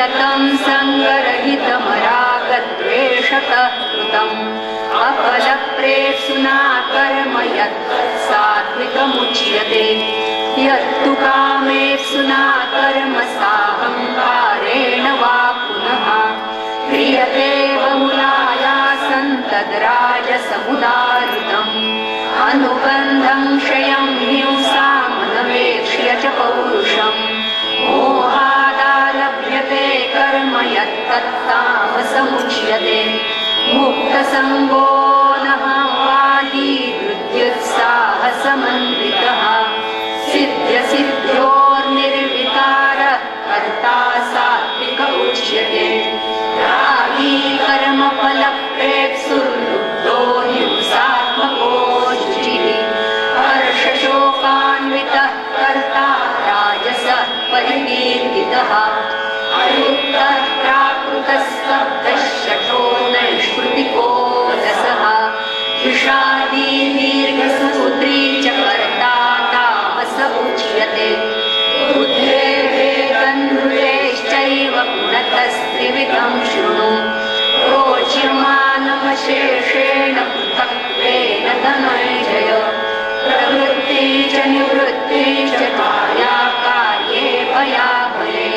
नियतं सङ्गरहितमरागद्वेषतः कृतम् अफलप्रेप्सुना कर्म यत् सात्विकमुच्यते यत्तु कामेप्सुना कर्म साहंकारेण वा पुनः क्रियते बहुलायासं तद्राजसमुदाहृतम् अनुबन्धं क्षयं हिंसामनवेक्ष्य च पौरुषम् मोहादालभ्यते कर्म यत्तत्तामसमुच्यते मुक्तसङ्गो नः वादी हृद्युत्साहसमन्वितः सिद्ध्यसिद्ध्योर्निर्विकारः कर्ता सात्विक उच्यते रागी कर्मफलप्रेप्सुर्लुब्धो हिंसात्मको शुचिः हर्षशोकान्वितः कर्ता राजसः परिकीर्तितः अयुक्तः प्राकृतस्तब्धः शठो नैष्कृतिको रसः विषादी दीर्घसूत्री च कर्ता तामस उच्यते बुद्धेर्भेदनृतेश्चैव गुणतस्त्रिविधं शृणु प्रोच्यमानमशेषेण पृथक्त्वेन धनञ्जय प्रवृत्ति च निवृत्ति च कार्याकार्ये भयाभये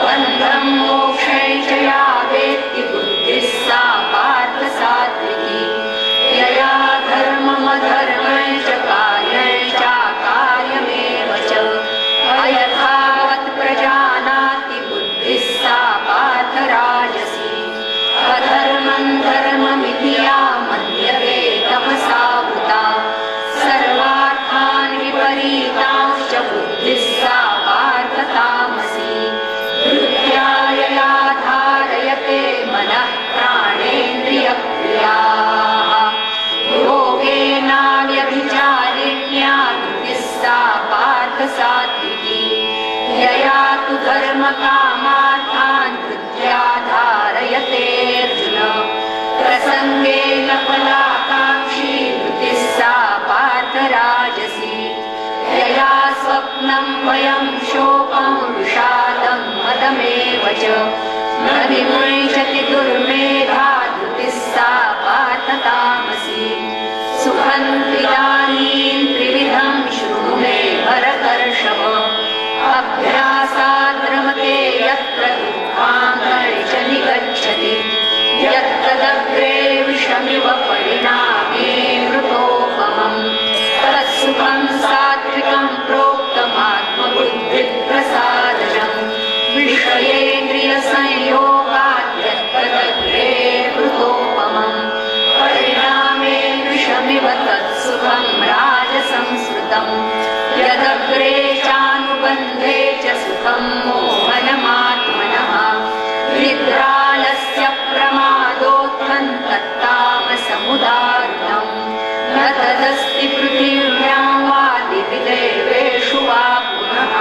बन्धं मोक्षै च या वेत्ति बुद्धिः सा पार्थ सात्विकी यया धर्ममधर्मं च कार्यं चाकार्यमेव च अयथावत् प्रजानाति बुद्धिः सा पार्थ राजसी अधर्मं धर्ममिति या मन्यते तमसा वृता सर्वार्थान् विपरीतांश्च बुद्धिः सा पार्थ तामसी धृत्यायया धारयते मनः प्राणेन्द्रियक्रियाः योगेनाव्यभिचारिण्या धृतिः सा पार्थ सात्विकी यया तु धर्मकामार्थान् धृत्या धारयते अर्जुन प्रसङ्गेन फलाकाङ्क्षी धृतिः सा पार्थ राजसी यया स्वप्नं भयं शोकं विषादं मदमेव च न विमुञ्चति दुर्मेधा धृतिः सा पार्थ तामसी सुखन्तिदानीं त्रिविधं शृणु मे भरतर्षभ अभ्यासाद्रमते यत्र दुःखान्तरे च निगच्छति यत्तदग्रे विषमिव परिणामे मृतोपमम् तत्सुखं सात्विकं प्रोक्तमात्मबुद्धिप्रसादनम् विषयेन्द्रियसंयोगात् यत्तदग्रे मृतोपमम् परिणामे विषमिव तत्सुखं राजसंस्कृतम् यदग्रे चानुबन्धे च सुखं मोहनमात्मनः निद्रालस्य प्रमादोत्थं तत्तामसमुदाहृतम् न तदस्ति पृथिव्यां वा दिवि देवेषु वा पुनः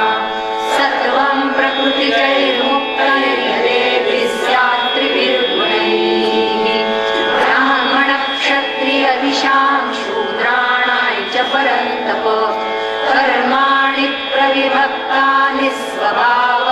सत्त्वं प्रकृतिजैर्मुक्तैर्यदेभिः स्यात् त्रिभिर्गुणैः ब्राह्मणक्षत्रियविशां शूद्राणां च परन्तप कर्माणि प्रविभक्तानि स्वभाव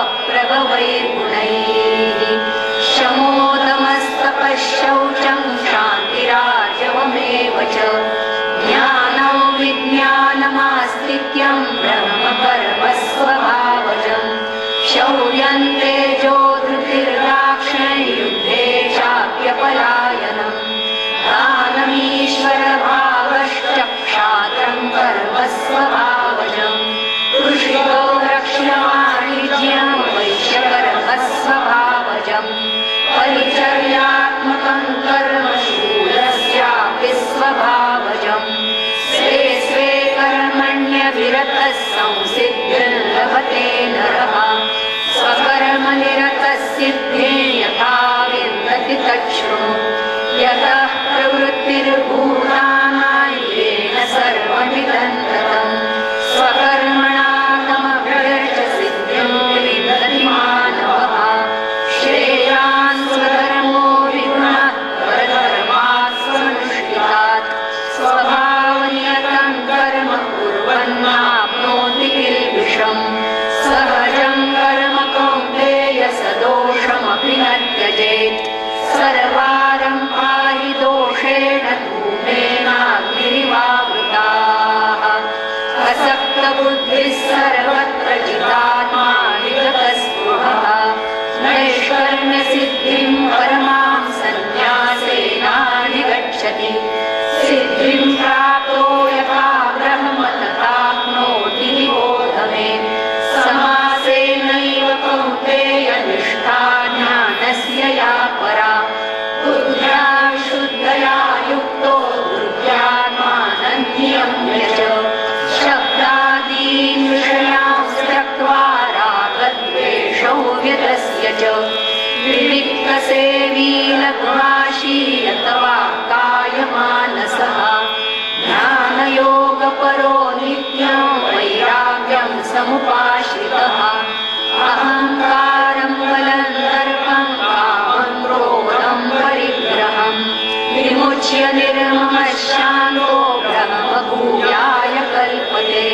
निर्ममशान्तो ब्रह्मभूयाय कल्पते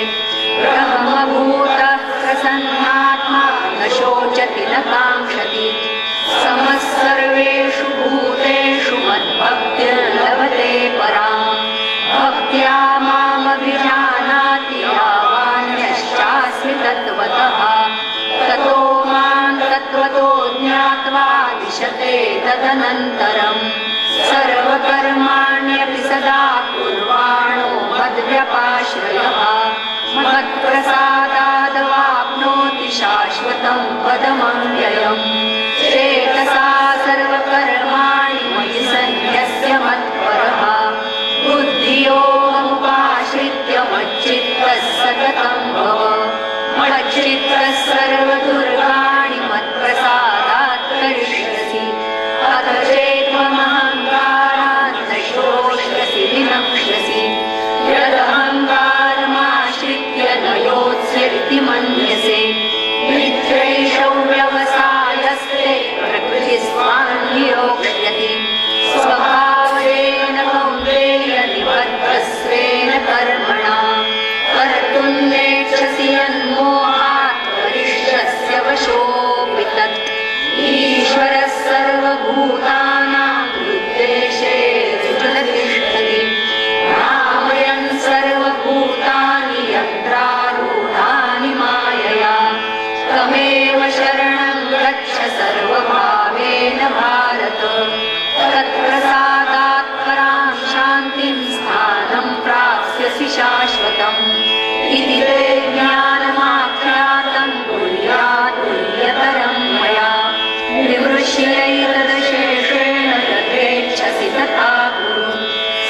ब्रह्मभूतः प्रसन्नात्मा न शोचति न काङ्क्षति समः सर्वेषु भूतेषु मद्भक्तिर्लभते पराम् भक्त्या मामभिजानाति यावान्यश्चास्मि तत्त्वतः ततो मां तत्त्वतो ज्ञात्वा दिशते तदनन्तरम् सर्वकर्माण्यपि सदा कुर्वाणो मद्व्यपाश्रयः मत्प्रसादादवाप्नोति शाश्वतं पदमव्ययम् चेतसा सर्वकर्माणि मयि सन्न्यस्य मत्परः बुद्धियोगमुपाश्रित्य मच्चित्तः सततं भव मच्चित्तः सर्वदुर्गाणि मत्प्रसादात् करिष्यसि अथ चेत्त्वमहङ्कारात् न शोष्यसि विनक्ष्यसि यदहङ्कारमाश्रित्य न योत्स्यति मन्यसे मिथ्यैषौ व्यवसायस्ते प्रकृतिस्वान्नियोक्ष्यति स्वभावेन कौन्तेय निबद्धस्वेन कर्मणा कर्तुं नेच्छसि यन्मोहात् करिष्यस्य वशोऽपि तत् ईश्वरः सर्वभूतानां हृद्देशेऽर्जुन तिष्ठति भ्रामयन् सर्वभूतानि यन्त्रारूढानि मायया तमेव शरणं गच्छ सर्वभावेन भारत तत्प्रसादात् परां शान्तिं स्थानं प्राप्स्यसि शाश्वतम् इति ते ज्ञानमाख्यातं तुल्यतरं मया विमृश्यैतदशेषेण यथेच्छसि तथा कुरु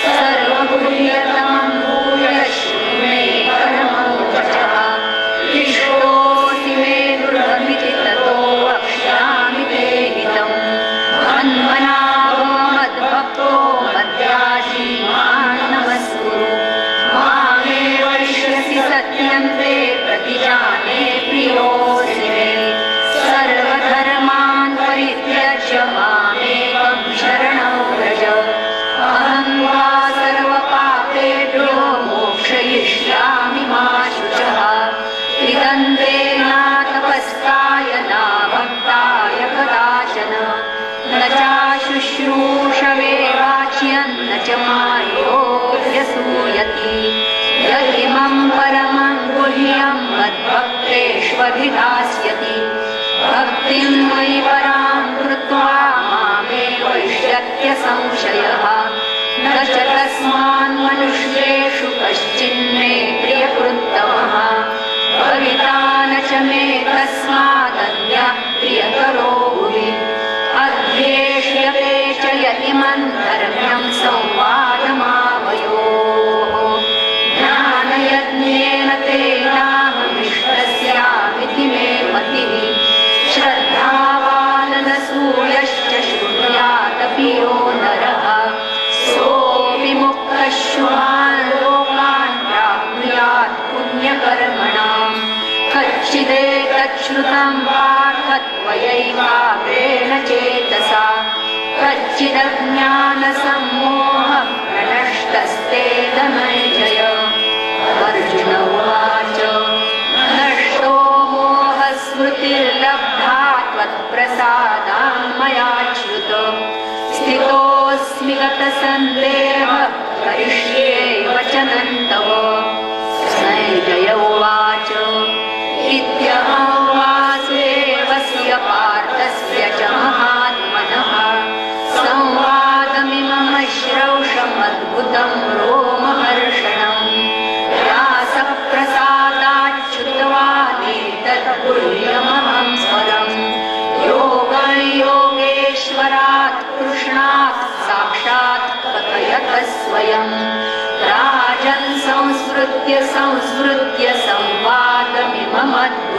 सर्वभूयतमं भूय शृणु मे परमं वचः इष्टोऽसि मे दृढमिति ततो वक्ष्यामि ते हितम् मन्मनाभव मद्भक्तो मद्याजी मां नमस्कुरु मामे वैष्यसि सत्यन्ते प्रतिजाने प्रियोऽसि मे सर्वधर्मान् परित्यज्य मामेकं शरणं व्रज अहं वा सर्वपापेभ्यो मोक्षयिष्यामि मा शुचः त्रिदन्तेनातपस्काय न भक्ताय कदाचन न चाशुश्रूषवे वाच्यं न च मायोऽभ्यसूयति यदिमं परमं गुह्यं मद्भक्तेष्वभिधास्यति भक्तिं मयि परां कृत्वा मामे वैष्यत्य संशयः न च तस्मान्मनुष्येषु कश्चिन्मे प्रियकृत्तमः भविता न च मे कस्मादन्यः प्रियकरो भुवि अध्येष्यते च यतिमं धर्म्यं संवादमावयोः ज्ञानयज्ञेन तेनाहमिष्टस्यामिति मे मतिः श्रद्धावाननसूयश्च शृणुयादपि यो नरः सोऽपि मुक्तः शुभान् लोकान् प्राप्नुयात् पुण्यकर्मणाम् कच्चिदेतच्छ्रुतं पार्थ त्वयैकाग्रेण चेतसा कच्चिदज्ञानसम्मोहः प्रणष्टस्ते धनञ्जय अर्जुन उवाच नष्टो मोहस्मृतिर्लब्धा त्वत्प्रसादान् मयाच्युत स्थितोऽस्मि गतसन्देहः करिष्ये वचनं तव संजय उवाच इत्यहं वासुदेवस्य पार्थस्य च महात्मनः संवादमिमं श्रौषमद्भुतं रोमहर्षणम् व्यासप्रसादाच्युतवानेतत्तुल्यमहं स्वरम् योगं योगेश्वरात् कृष्णात् साक्षात् कथयत स्वयम् राजन् संस्मृत्य संवादमिममद्भुतम्